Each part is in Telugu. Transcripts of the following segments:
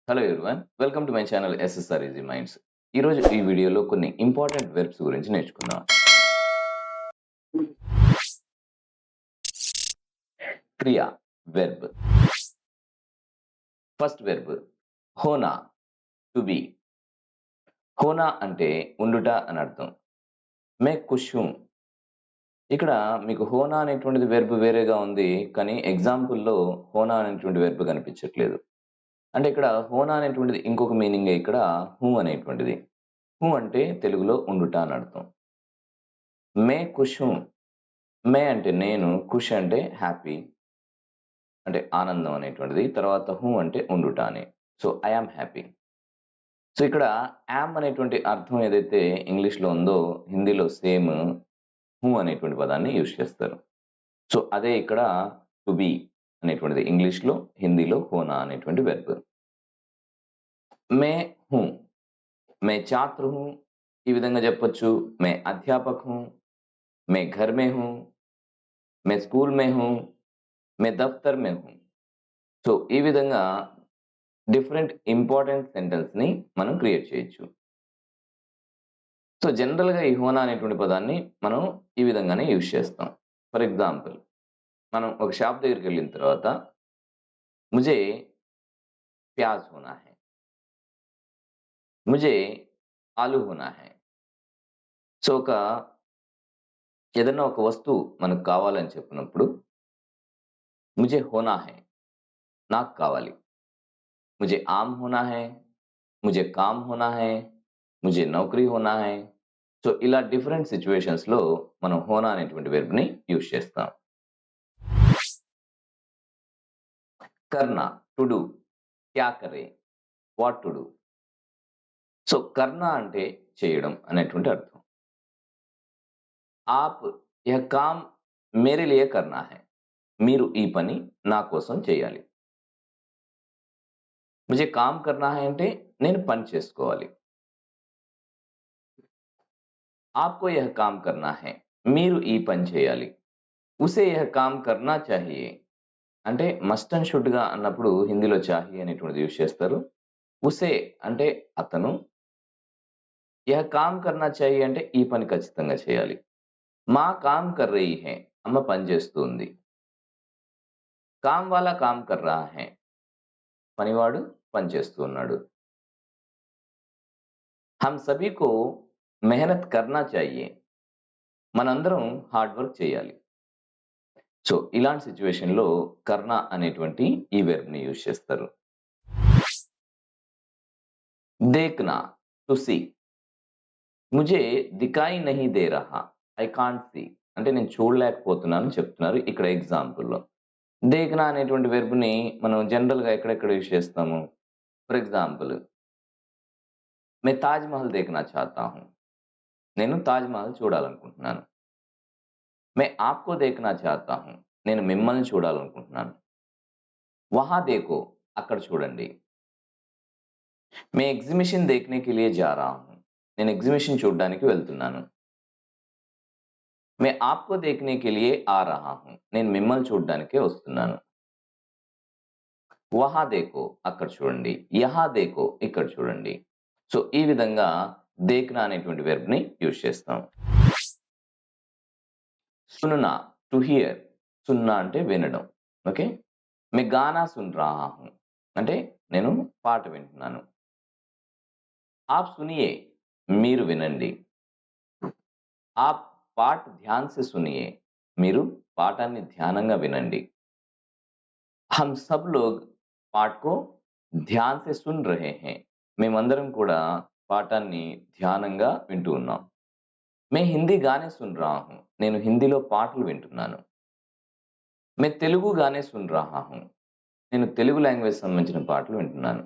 Hello everyone, welcome to my channel SSR easy minds. ఈరోజు ఈ వీడియోలో కొన్ని ఇంపార్టెంట్ వెర్బ్స్ గురించి నేర్చుకుందాం. క్రియ వెర్బ్. ఫస్ట్ వెర్బ్ హోనా, టు బి. హోనా అంటే ఉండుట అని అర్థం. మే ఖుష్ హూ. ఇక్కడ మీకు హోనా అనేటువంటిది వెర్బ్ వేరేగా ఉంది, కానీ ఎగ్జాంపుల్లో హోనా అనేటువంటి వెర్బ్ కనిపించట్లేదు. అంటే ఇక్కడ హోనా అనేటువంటిది ఇంకొక మీనింగ్, ఇక్కడ హూ అనేటువంటిది. హూ అంటే తెలుగులో ఉండుట అని అర్థం. మే ఖుష్ హూ. మే అంటే నేను, ఖుష్ అంటే హ్యాపీ, అంటే ఆనందం అనేటువంటిది. తర్వాత హూ అంటే ఉండుట అని. So I am happy. So ఇక్కడ యామ్ అనేటువంటి అర్థం ఏదైతే ఇంగ్లీష్లో ఉందో, హిందీలో సేమ్ హూ అనేటువంటి పదాన్ని యూజ్ చేస్తారు. సో అదే ఇక్కడ టు బి అనేటువంటిది ఇంగ్లీష్లో, హిందీలో హోనా అనేటువంటి వెర్బ్. మే హూ, మే ఛాత్ర హూ, ఈ విధంగా చెప్పొచ్చు. మే అధ్యాపక్ హూ, మే ఘర్ మే హూ, మే స్కూల్ మే హూ, మే దఫ్తర్ మే హూ. సో ఈ విధంగా డిఫరెంట్ ఇంపార్టెంట్ సెంటెన్స్ని మనం క్రియేట్ చేయొచ్చు. సో జనరల్గా ఈ హోనా అనేటువంటి పదాన్ని మనం ఈ విధంగానే యూజ్ చేస్తాం. ఫర్ ఎగ్జాంపుల్, మనం ఒక షాప్ దగ్గరికి వెళ్ళిన తర్వాత ముజే ప్యాజ్ హోనా హై, ముజే ఆలు హోనా హై. సో ఏదన్నా ఒక వస్తువు మనకు కావాలని చెప్పినప్పుడు ముజే హోనా హై, నాకు కావాలి. ముజే ఆమ్ హోనా హై, ముజే కామ్ హోనా హై, ముజే నౌకరీ హోనా హై. సో ఇలా డిఫరెంట్ సిచ్యువేషన్స్లో మనం హోనా అనేటువంటి వెర్బ్ని యూజ్ చేస్తాం. కర్నా, టు డూ. క్యా కరే, వాట్ టు డూ. సో కర్నా అంటే చేయడం అనేటువంటి అర్థం. ఆప్ యహ్ కామ్ మేరే లియే కర్నా హై, మీరు ఈ పని నా కోసం చేయాలి. ముజే కామ్ కర్నా హై అంటే నేను పని చేసుకోవాలి. ఆప్కో యహ్ కామ్ కర్నా హై, మీరు ఈ పని చేయాలి. ఉసే యహ్ కామ్ కర్నా చాహియే అంటే మస్ట్ అండ్ షుడ్గా అన్నప్పుడు హిందీలో చాహియే అనేటువంటిది యూజ్ చేస్తారు. ఉసే అంటే అతను, యహ్ కామ్ కర్నా చాహియే అంటే ఈ పని ఖచ్చితంగా చేయాలి. మా కామ్ కర్ రహీ హై, అమ్మ పని చేస్తూ ఉంది. కామ్ వాలా కామ్ కర్ రహా హై, పనివాడు పని చేస్తూ ఉన్నాడు. హమ్ సభీ కో మెహనత్ కర్నా చాహియే, మనందరం హార్డ్ వర్క్ చేయాలి. సో ఇలాంటి సిచ్యువేషన్లో కర్నా అనేటువంటి ఈ వెర్బ్ని యూజ్ చేస్తారు. దేఖ్నా, టు సీ. ముజే దికాయి నహీ దే రహా, ఐ కాంట్ సీ అంటే నేను చూడలేకపోతున్నాను చెప్తున్నారు ఇక్కడ ఎగ్జాంపుల్లో. దేఖ్నా అనేటువంటి వెర్బ్ని మనం జనరల్గా ఎక్కడెక్కడ యూజ్ చేస్తాము. ఫర్ ఎగ్జాంపుల్, మే తాజ్ మహల్ దేఖ్నా చాహతా హూ, నేను తాజ్ మహల్ చూడాలనుకుంటున్నాను. మే ఆప్కో దేఖ్నా చాహతా హూ, నేను మిమ్మల్ని చూడాలనుకుంటున్నాను. వహా దేఖో, అక్కడ చూడండి. మే ఎగ్జిబిషన్ దేఖ్నే కే లియే జా రహా హూ, నేను ఎగ్జిబిషన్ చూడడానికి వెళ్తున్నాను. మే ఆప్కో దేఖ్నే కే లియే ఆ రహా హూ, నేను మిమ్మల్ని చూడడానికే వస్తున్నాను. వహా దేఖో, అక్కడ చూడండి. యహా దేఖో, ఇక్కడ చూడండి. సో ఈ విధంగా దేఖ్నా అనేటువంటి వెర్బ్ని యూజ్ చేస్తాం. సుననా, టు హియర్. సున్నా అంటే వినడం. ఓకే. మే గానా సున్ రహా హూ అంటే నేను పాట వింటున్నాను. ఆప్ సునియే, మీరు వినండి. ఆప్ పాఠ్ ధ్యాన్ సే సునియే, మీరు పాఠాన్ని ధ్యానంగా వినండి. హమ్ సబ్ లోగ్ పాఠ్ కో ధ్యాన్ సే సున్ రహే హై, మేమందరం కూడా పాఠాన్ని ధ్యానంగా వింటూ ఉన్నాం. మే హిందీ గానే సున్ రహా హూ, నేను హిందీలో పాటలు వింటున్నాను. మే తెలుగు గానే సున్ రహా హూ, నేను తెలుగు లాంగ్వేజ్ సంబంధించిన పాటలు వింటున్నాను.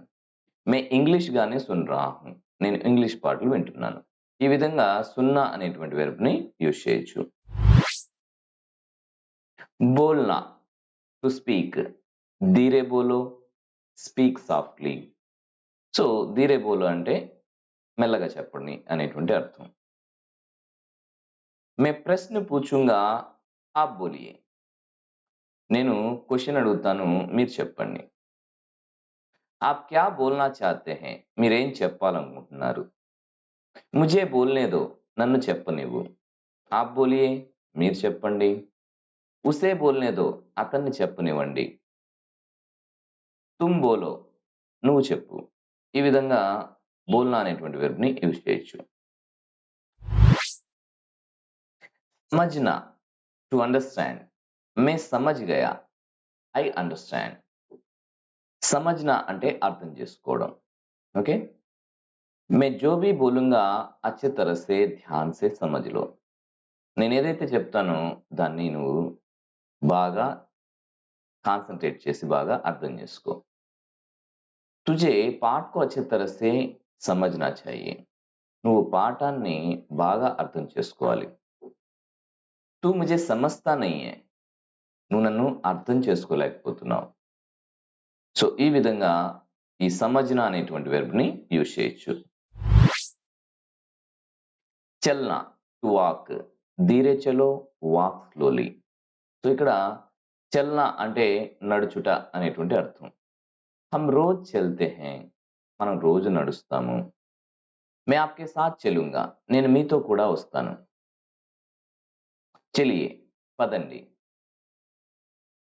మే ఇంగ్లీష్ గానే సున్ రహా హూ, నేను ఇంగ్లీష్ పాటలు వింటున్నాను. ఈ విధంగా సున్నా అనేటువంటి వెర్బ్ని యూజ్ చేయొచ్చు. బోల్నా, టు స్పీక్. ధీరే బోలో, స్పీక్ సాఫ్ట్లీ. సో ధీరే బోలో అంటే మెల్లగా చెప్పండి అనేటువంటి అర్థం. మే ప్రశ్న పూछूंगा, आप बोलिए. నేను క్వశ్చన్ అడుగుతాను, మీరు చెప్పండి. आप क्या बोलना चाहते हैं? మీరేం చెప్పాలనుకుంటున్నారు? मुझे बोलने दो. నన్ను చెప్పనివ్వు. आप बोलिए. మీరు చెప్పండి. उसे बोलने दो. అతన్ని చెప్పనివ్వండి. तुम बोलो. నువ్వు చెప్పు. ఈ విధంగా బోల్నా అనేటువంటి వెర్బ్‌ని యూజ్ చేయొచ్చు. समझना, to understand. मैं समझ गया. I understand. समझना అంటే అర్థం చేసుకోవడం. ఓకే. मैं जो भी बोलूँगा अच्छी तरह से ध्यान से समझ लो. నేనేదైతే చెప్తానో దాన్ని నువ్వు బాగా కాన్సంట్రేట్ చేసి బాగా అర్థం చేసుకో. तुझे पाठ को अच्छी तरह से समझना चाहिए. నువ్వు పాఠాన్ని బాగా అర్థం చేసుకోవాలి. तू मुझे समझता नहीं है. నువ్వు నన్ను అర్థం చేసుకోలేకపోతున్నావు. సో, ఈ విధంగా ఈ సమజ్‌నా అనేటువంటి వెర్బ్‌ని యూజ్ చేయొచ్చు. చల్నా, టు వాక్. ధీరే చలో, వాక్ స్లోలీ. సో, ఇక్కడ చల్నా అంటే నడుచుట అనేటువంటి అర్థం. హమ్ రోజ్ చల్తే హై. మనం రోజు నడుస్తాము. मैं आपके साथ चलूँगा. నేను మీతో కూడా వస్తాను. చలియే, పదండి.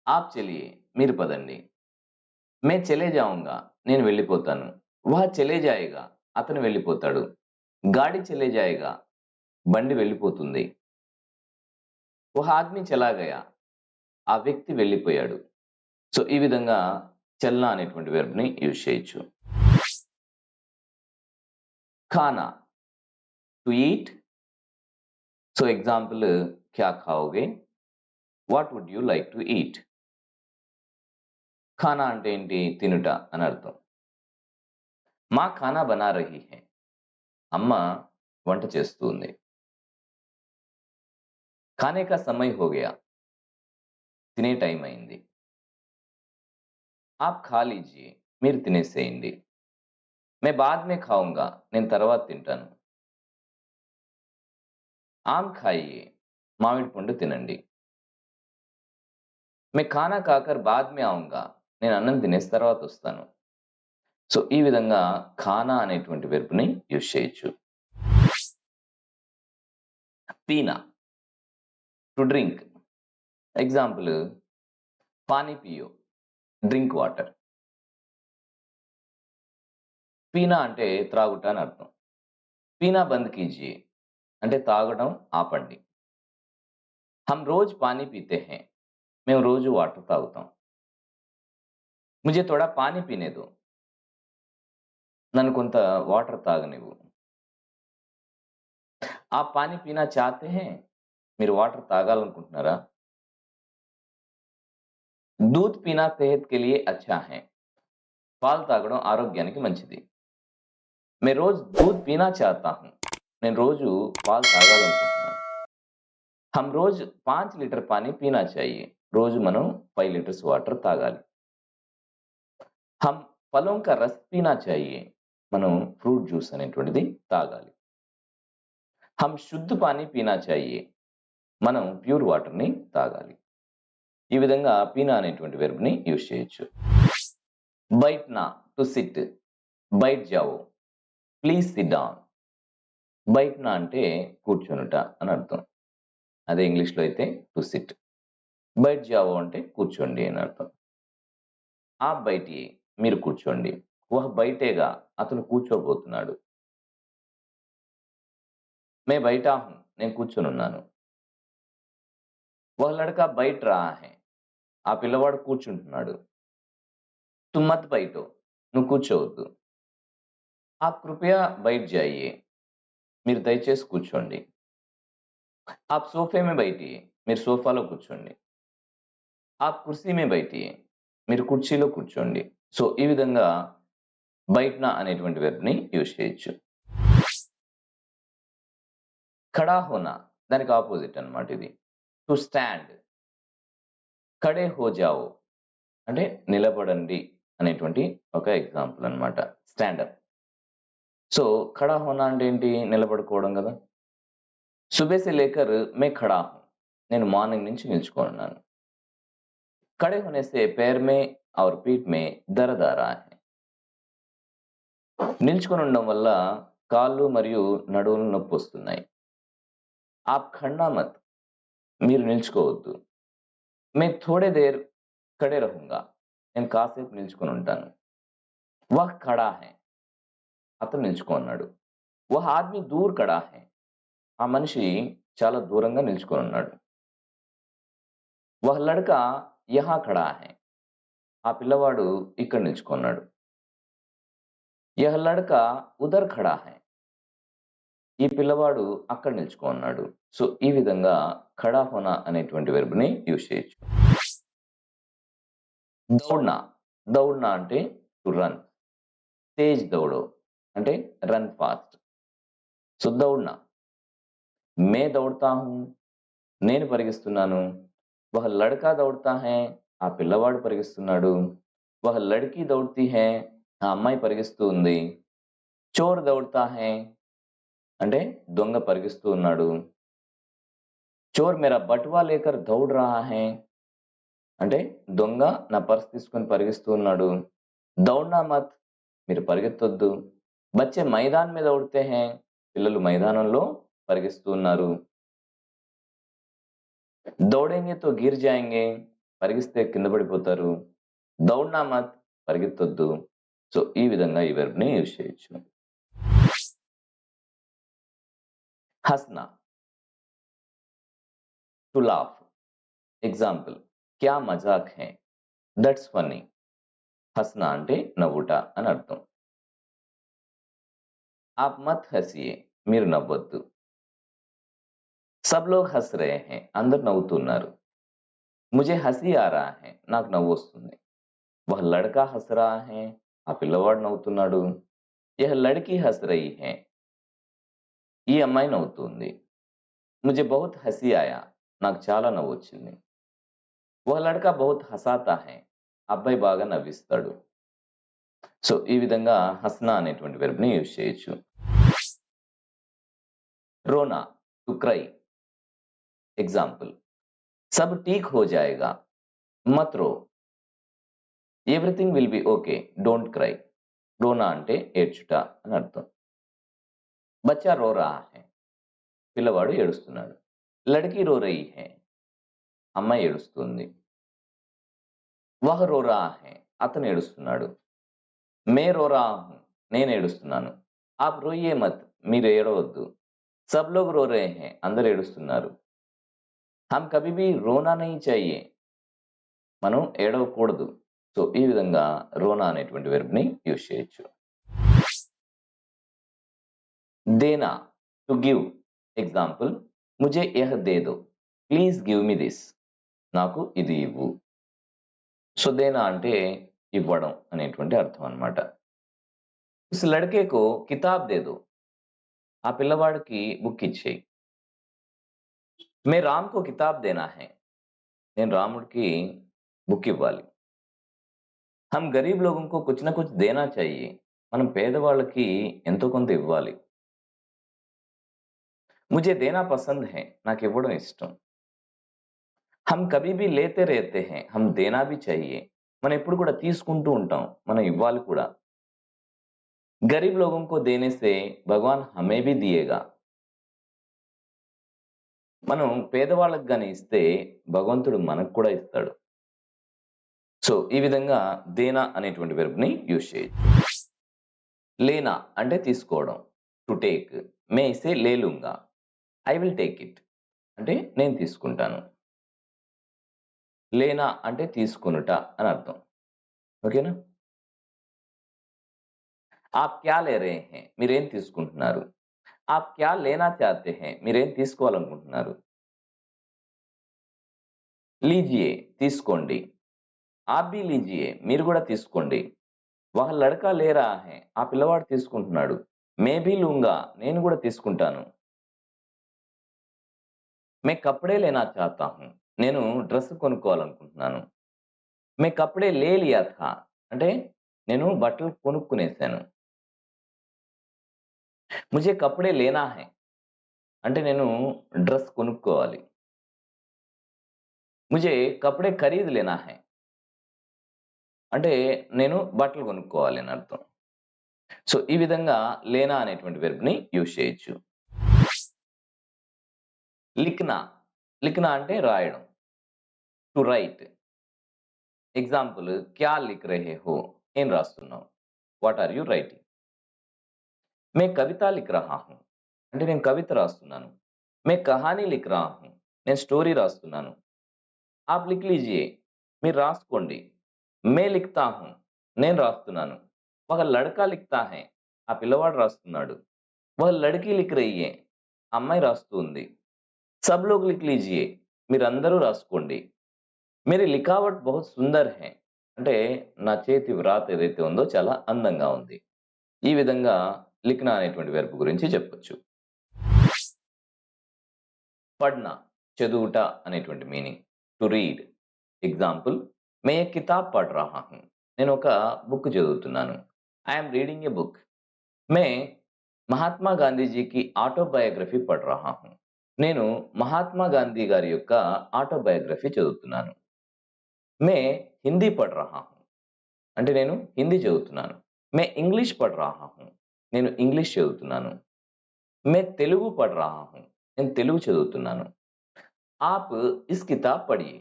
आप चलिए. మీరు పదండి. मैं चले जाऊँगा. నేను వెళ్ళిపోతాను. वह चले जाएगा. అతను వెళ్ళిపోతాడు. गाड़ी चले जाएगा. బండి వెళ్ళిపోతుంది. वह आदमी चला गया. ఆ వ్యక్తి వెళ్ళిపోయాడు. సో, ఈ విధంగా చల్నా అనేటువంటి వెర్బ్‌ని యూజ్ చేయొచ్చు. ఖానా, టు ఈట్. సో, ఎగ్జాంపుల్ క్యా ఖాओगे? What would you like to eat? ఖానా అంటే ఏంటి? తినుట అని అర్థం. మా ఖానా బనా రహీ హై. అమ్మ వంట చేస్తూ ఉంది. ఖానే కా సమయ్ హో గయా. తినే టైం అయింది. ఆప్ ఖా లీజియే. మీరు తినేసేయండి. మే బాద్ మే ఖాऊँगा. నేను తర్వాత తింటాను. ఆమ్ ఖాయియే. మామిడి పండు తినండి. మే ఖానా ఖాకర్ బాద్ మే ఆऊँगा. నేను అన్నం తినేసి తర్వాత వస్తాను. సో, ఈ విధంగా ఖానా అనేటువంటి వెర్బ్‌ని యూజ్ చేయొచ్చు. పీనా, టు డ్రింక్. ఎగ్జాంపుల్ పానీ పియో. Drink water. పీనా అంటే త్రాగుట అని అర్థం. పీనా బంద్ కీజియే అంటే తాగడం ఆపండి. హమ్ రోజ్ పానీ పీతే హై. మేము రోజు వాటర్ తాగుతాం. ముझे थोड़ा पानी पीने दो. నన్ను కొంత వాటర్ తాగనివ్వు. आप पानी पीना चाहते हैं? మీరు వాటర్ తాగాలనుకుంటున్నారా? दूध पीना सेहत के लिए अच्छा है. పాలు తాగడం ఆరోగ్యానికి మంచిది. मैं रोज दूध पीना चाहता हूँ. నేను రోజు పాలు తాగాలనుకుంటున్నాను. हम रोज 5 లీటర్ पानी पीना चाहिए. రోజు మనం 5 లీటర్స్ వాటర్ తాగాలి. हम फलों का रस पीना चाहिए. మనం ఫ్రూట్ జ్యూస్ అనేటువంటిది తాగాలి. हम शुद्ध पानी पीना चाहिए. మనం ప్యూర్ వాటర్‌ని తాగాలి. ఈ విధంగా పీనా అనేటువంటి వెర్బ్‌ని యూజ్ చేయొచ్చు. బైట్నా, టు సిట్. బైట్ జావో. Please sit down. బైట్నా అంటే కూర్చొనుట అని అర్థం. అదే ఇంగ్లీష్‌లో అయితే టు సిట్. బైట్ జావో అంటే కూర్చోండి అని అర్థం. ఆప్ బైఠియే. మీరు కూర్చోండి. వహ్ బైఠేగా. అతను కూర్చోబోతున్నాడు. మే బైఠా హూ. నేను కూర్చొనున్నాను. వహ్ లడ్కా బైఠ్ రహా హై. ఆ పిల్లవాడు కూర్చుంటున్నాడు. తుమ్ మత్ బైఠో. నువ్వు కూర్చోవద్దు. ఆప్ కృపయా బైఠ్ జాయియే. మీరు దయచేసి కూర్చోండి. ఆప్ సోఫే మే బైఠియే. మీరు సోఫాలో కూర్చోండి. ఆప్ కుర్సీ మే బైఠియే. మీరు కుర్చీలో కూర్చోండి. సో, ఈ విధంగా బైఠ్నా అనేటువంటి వెర్బ్‌ని యూజ్ చేయొచ్చు. ఖడా హోనా దానికి ఆపోజిట్ అన్నమాట ఇది. To stand. ఖడే హో జావో అంటే నిలబడండి అనేటువంటి ఒక ఎగ్జాంపుల్ అన్నమాట. Stand up. సో, ఖడా హోనా అంటే ఏంటి? నిలబడుకోవడం కదా! సుబహ్ సే లేకర్ మే ఖడా హూ. నేను మార్నింగ్ నుంచి నిల్చుకొనున్నాను. ఖడే హోనే సే पैर में और पीठ में दर्द आ रहा है. నిల్చుకొని ఉండడం వల్ల కాళ్ళు మరియు నడుములు నొప్పొస్తున్నాయి. ఆప్ ఖండా మత్, మీరు నిల్చుకోవద్దు. मैं थोड़े देर खड़े रहूँगा, నేను కాసేపు నిల్చుకొని ఉంటాను. వహ్ ఖడా హై, అతను నిల్చుకొని ఉన్నాడు. వహ్ ఆద్మీ దూర్ ఖడా హై, ఆ మనిషి చాలా దూరంగా నిల్చుకొని ఉన్నాడు. వహ్ లడ్కా యహా ఖడా హై, ఆ పిల్లవాడు ఇక్కడ నిల్చుకున్నాడు. యహ్ లడ్కా ఉదర్ ఖడా హై, ఈ పిల్లవాడు అక్కడ నిల్చుకున్నాడు. సో ఈ విధంగా ఖడా హోనా అనేటువంటి వెర్బ్‌ని యూజ్ చేయొచ్చు. దౌడ్నా, దౌడ్నా అంటే టు రన్. తేజ్ దౌడో అంటే రన్ ఫాస్ట్. సో దౌడ్నా, మే దౌడతా హూ, నేను పరిగెస్తున్నాను. వహ్ లడ్కా దౌడతా హై, ఆ పిల్లవాడు పరిగెస్తున్నాడు. వహ్ లడ్కీ దౌడతీ హై, ఆ అమ్మాయి పరిగెస్తూ ఉంది. చోర్ దౌడతా హై అంటే దొంగ పరిగెస్తూ ఉన్నాడు. చోర్ మేరా బటువా లేకర్ దౌడ్ రహా హై అంటే దొంగ నా పర్స్ తీసుకొని పరిగెస్తూ ఉన్నాడు. దౌడ్నా మత్, మీరు పరిగెత్తొద్దు. బచ్చే మైదాన్ మీద దౌడతే హై, పిల్లలు మైదానంలో పరిగెస్తూ ఉన్నారు. దౌడేంగే తో గిర్ జాయేంగే, పరిగెస్తే కింద పడిపోతారు. దౌడ్నా మత్, పరిగెత్తొద్దు. సో ఈ విధంగా ఈ వెర్బ్‌ని యూజ్ చేయొచ్చు. Hasna, to laugh. ఎగ్జాంపుల్, క్యా మజాక్ హై, దట్స్ ఫన్నీ. హస్నా అంటే నవ్వుట అని అర్థం. ఆప్ మత్ హసియే, మీరు నవ్వొద్దు. సబ్ లోగ్ హస్ రహే హై, అందరూ నవ్వుతున్నారు. ముझे హసీ ఆ రహా హై, నాకు నవ్వొస్తుంది. వహ్ లడ్కా హస్ రహా హై, ఆ పిల్లవాడు నవ్వుతున్నాడు. యహ్ లడ్కీ హస్ రహీ హై, ఈ అమ్మాయి నవ్వుతుంది. ముझे బహుత్ హసీ ఆయా, నాకు చాలా నవ్వొచ్చింది. వహ్ లడ్కా బహుత్ హసాతా హై, అబ్బాయి బాగా నవ్విస్తాడు. సో ఈ విధంగా హస్నా అనేటువంటి వెర్బ్‌ని యూజ్ చేయొచ్చు. రోనా, టు క్రై. ఎగ్జాంపుల్, సబ్ ఠీక్ హో జాయేగా, మత్ రో. Everything will be okay, don't cry. రోనా అంటే ఏడ్చుట అని అర్థం. బచ్చా రో రహా హై, పిల్లవాడు ఏడుస్తున్నాడు. లడ్కీ రో రహీ హై, అమ్మాయి ఏడుస్తుంది. వహ్ రో రహా హై, అతను ఏడుస్తున్నాడు. మే రో రహా హూ, నేను ఏడుస్తున్నాను. ఆప్ రోయియే మత్, మీరు ఏడవద్దు. సబ్ లోగ్ రో రహే హై, అందరూ ఏడుస్తున్నారు. హమ్ కభీ భీ రోనా నహీ చాహియే, మనం ఏడవకూడదు. సో ఈ విధంగా రోనా అనేటువంటి వెర్బ్‌ని యూజ్ చేయొచ్చు. దేనా, టు గివ్. ఎగ్జాంపుల్, ముझे యహ్ దే దో, ప్లీజ్ గివ్ మీ దిస్, నాకు ఇది ఇవ్వు. సో దేనా అంటే ఇవ్వడం అనేటువంటి అర్థం అన్నమాట. ఉస్ లడ్కే కో కితాబ్ దే దో, ఆ పిల్లవాడికి బుక్ ఇచ్చేయి. మే రామ్ కో కితాబ్ దేనా హై, నేను రాముడికి బుక్ ఇవ్వాలి. హమ్ గరీబ్ లోగోं को कुछ ना कुछ देना चाहिए, మనం పేదవాళ్ళకి ఎంతో కొంత ఇవ్వాలి. मुझे देना पसंद है, నాకు ఇవ్వడం ఇష్టం. హమ్ కభీ భీ లేతే रहते हैं, హమ్ దేనా భీ चाहिए, మనం ఎప్పుడు కూడా తీసుకుంటూ ఉంటాం, మనం ఇవ్వాలి కూడా. गरीब लोगों को देने से भगवान हमें भी दिएगा, మనం పేదవాళ్ళకి గాని ఇస్తే భగవంతుడు మనకు కూడా ఇస్తాడు. సో ఈ విధంగా దేనా అనేటువంటి వెర్బ్‌ని యూజ్ చేయొచ్చు. లేనా అంటే తీసుకోవడం, టు టేక్. మే ఇసే లే లూంగా, ఐ విల్ టేక్ ఇట్ అంటే నేను తీసుకుంటాను. లేనా అంటే తీసుకొనుట అని అర్థం. ఓకేనా? ఆప్ క్యా లే రహే హై, మీరేం తీసుకుంటున్నారు? ఆప్ క్యా లేనా చాహతే హై, మీరేం తీసుకోవాలనుకుంటున్నారు? లీజియే, తీసుకోండి. ఆప్ భీ లీజియే, మీరు కూడా తీసుకోండి. వహ్ లడ్కా లే రహా హై, ఆ పిల్లవాడు తీసుకుంటున్నాడు. మే భీ లూంగా, నేను కూడా తీసుకుంటాను. మే కప్డే లేనా చాహతా హూ, నేను డ్రెస్ కొనుక్కోవాలనుకుంటున్నాను. మే కప్డే లే లియా థా, అంటే నేను బట్టలు కొనుక్కునేసాను. ముझे కప్డే లేనా హై, అంటే నేను డ్రెస్ కొనుక్కోవాలి. ముझे కప్డే ఖరీద్ లేనా హై, అంటే నేను బట్టలు కొనుక్కోవాలి అని అర్థం. సో, ఈ విధంగా లేనా అనేటువంటి వెర్బ్‌ని యూజ్ చేయొచ్చు. లిఖ్నా, లిఖ్నా అంటే రాయడం. To right. ఎగ్జాంపుల్ క్యా లిఖ్ రహే హో? ఏం రాస్తున్నావు? What are you writing? మే కవిత లిఖ్ రహా హూ. అంటే నేను కవిత రాస్తున్నాను. మే కహానీ లిఖ్ రహా హూ. నేను స్టోరీ రాస్తున్నాను. ఆప్ లిఖ్ లీజియే. మీరు రాసుకోండి. మే లిఖ్తా హూ. నేను రాస్తున్నాను. ఒక లడకా లిఖ్తా హై. ఆ పిల్లవాడు రాస్తున్నాడు. వహ్ లడకీ లిఖ్ రహీ హై. ఆ అమ్మాయి రాస్తూ ఉంది. సబ్ లోగ్ లిఖ్ లీజియే. మీరందరూ రాసుకోండి. మేరీ లిఖావట్ బహుత్ సుందర్ హై. అంటే నా చేతి వ్రాత ఏదైతే ఉందో చాలా అందంగా ఉంది. ఈ విధంగా లిఖ్నా అనేటువంటి వెర్బ్ గురించి చెప్పొచ్చు. పడ్నా చదువుట అనేటువంటి మీనింగ్. To read. ఎగ్జాంపుల్ మే ఏ కితాబ్ పఢ్ రహా హూ. నేను ఒక బుక్ చదువుతున్నాను. I am reading a book. మే మహాత్మా గాంధీజీకి ఆటోబయోగ్రఫీ పఢ్ రహా హూ. నేను మహాత్మా గాంధీ గారి యొక్క ఆటోబయోగ్రఫీ చదువుతున్నాను. మే హిందీ పఢ్ రహా హూ. అంటే నేను హిందీ చదువుతున్నాను. మే ఇంగ్లీష్ పఢ్ రహా హూ. నేను ఇంగ్లీష్ చదువుతున్నాను. మే తెలుగు పఢ్ రహా హూ. నేను తెలుగు చదువుతున్నాను. ఆప్ ఇస్ కితాబ్ పढ़िए.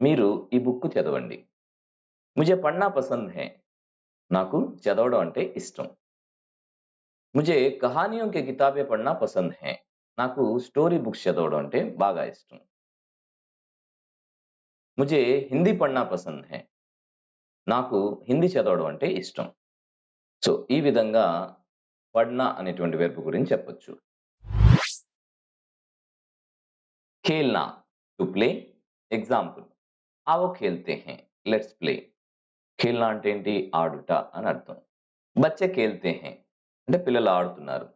మీరు ఈ బుక్ చదవండి. ముझे పढ़ना పసంద్ है. నాకు చదవడం అంటే ఇష్టం. ముझे కహానియోं की किताबें पढ़ना पसंद है. నాకు స్టోరీ బుక్స్ చదవడం అంటే బాగా ఇష్టం. ముझे హిందీ పढ़ना పసంద్ है. నాకు హిందీ చదవడం అంటే ఇష్టం. సో, ఈ విధంగా పడ్నా అనేటువంటి వెర్బ్ గురించి చెప్పొచ్చు. ఖేల్నా టు ప్లే. ఎగ్జాంపుల్ आओ खेलते हैं. Let's play. ఖేల్నా అంటే ఏంటి? ఆడుట అని అర్థం. బచ్చే ఖేల్తే హై అంటే పిల్లలు ఆడుతున్నారు.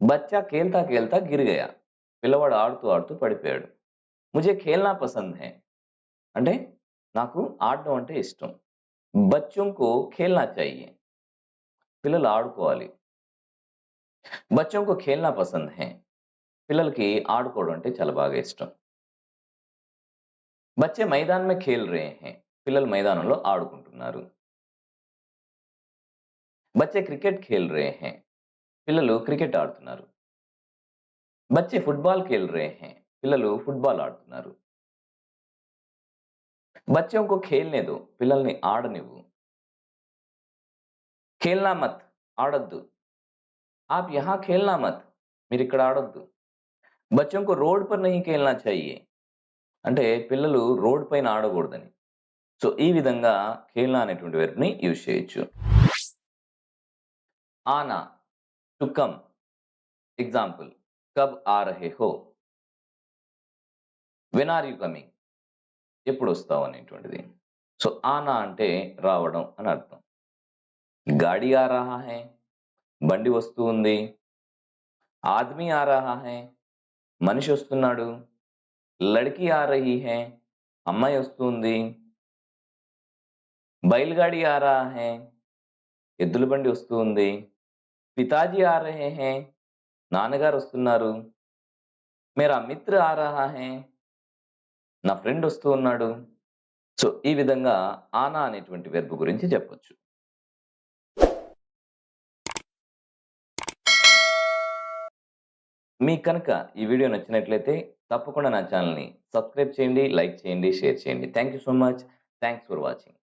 బచ్చా ఖేల్తా ఖేల్తా గిర్ గయా. పిల్లవాడు ఆడుతూ ఆడుతూ పడిపోయాడు. ముझे ఖేల్నా పసంద్ హై అంటే నాకు ఆడడం అంటే ఇష్టం. బచ్చోं को खेलना चाहिए. పిల్లలు ఆడుకోవాలి. బచ్చోं को खेलना పసంద్ హై. పిల్లలకి ఆడుకోవడం అంటే చాలా బాగా ఇష్టం. బచ్చే మైదాన్ మే ఖేల్ రహే హై. పిల్లలు మైదానంలో ఆడుకుంటున్నారు. బచ్చే క్రికెట్ ఖేల్ రహే హై. పిల్లలు క్రికెట్ ఆడుతున్నారు. బచ్చే ఫుట్బాల్ ఖేల్ రహే హై. పిల్లలు ఫుట్బాల్ ఆడుతున్నారు. బచ్చోं को खेलने दो. పిల్లల్ని ఆడనివ్వు. ఖేల్నా మత్ ఆడొద్దు. आप यहाँ खेलना मत. మీరిక్కడ ఆడొద్దు. బచ్చోं को रोड पर नहीं खेलना चाहिए. అంటే పిల్లలు రోడ్ పైన ఆడకూడదని. సో, ఈ విధంగా ఖేల్నా అనేటువంటి వెర్బ్‌ని యూజ్ చేయొచ్చు. ఆనా టు కమ్. ఎగ్జాంపుల్ కబ్ ఆ రహే హో? When are you coming? ఎప్పుడొస్తావు అనేటువంటిది. సో, ఆనా అంటే రావడం అని అర్థం. గాడి ఆ రహా హై. బండి వస్తూ ఉంది. ఆద్మీ ఆ రహా హై. మనిషి వస్తున్నాడు. లడ్కీ ఆ రహీ హై. అమ్మాయి వస్తుంది. బైల్‌గాడి ఆ రహా హై. ఎద్దుల బండి వస్తూ ఉంది. పితాజీ ఆ రహే హై. నాన్నగారు వస్తున్నారు. మేరా మిత్ర ఆ రహా హై. నా ఫ్రెండ్ వస్తూ ఉన్నాడు. సో, ఈ విధంగా ఆనా అనేటువంటి వెర్బ్ గురించి చెప్పొచ్చు. మీకు కనుక ఈ వీడియో నచ్చినట్లయితే తప్పకుండా నా ఛానెల్‌ని సబ్స్క్రైబ్ చేయండి, లైక్ చేయండి, షేర్ చేయండి. Thank you so much. Thanks for watching.